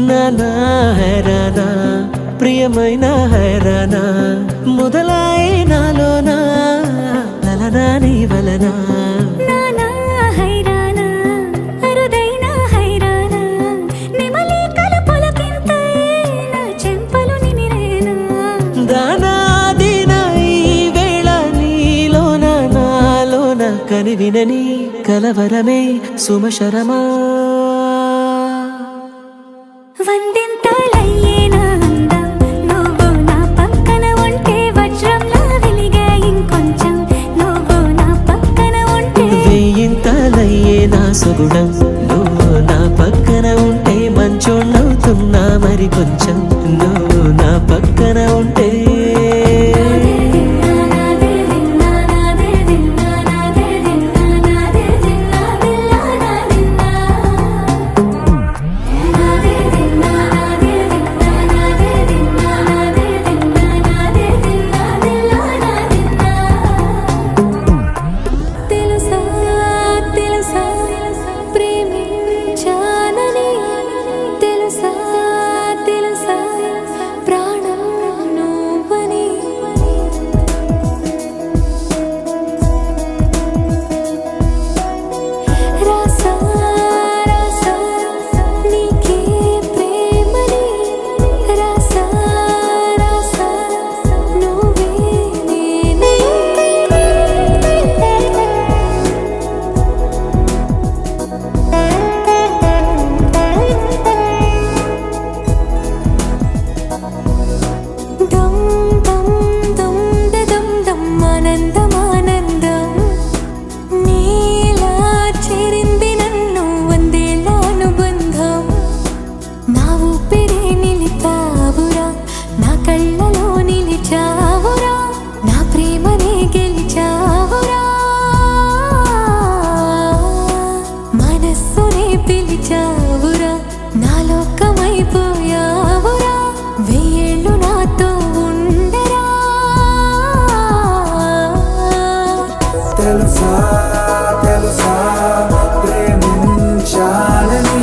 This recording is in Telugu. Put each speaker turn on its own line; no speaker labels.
నానా హైరానా ప్రియమైన హైరానా మొదలాయి నాలోనా లలనా నీ వలనా
నానా హైరానా అరుదైన హైరానా నిమలి కలపులకింతై నా చెంపలు నిమిరేనా
దానాదిన ఈ వేళ నీలోన నాలోన కనివినని కలవరమే సుమశరమా
వందింతలయ్యేనా అందం నువ్వు నా పక్కన ఉంటే వజ్రంలా వెలిగే ఇంకొంచెం నువ్వు నా పక్కన ఉంటే
వెయ్యింతలయ్యే నా సుగుణం నువ్వు నా పక్కన ఉంటే మంచోళ్ళవుతున్నా మరి కొంచెం నువ్వు నా పక్కన ఉంటే
తెలుసా ప్రేమించాలని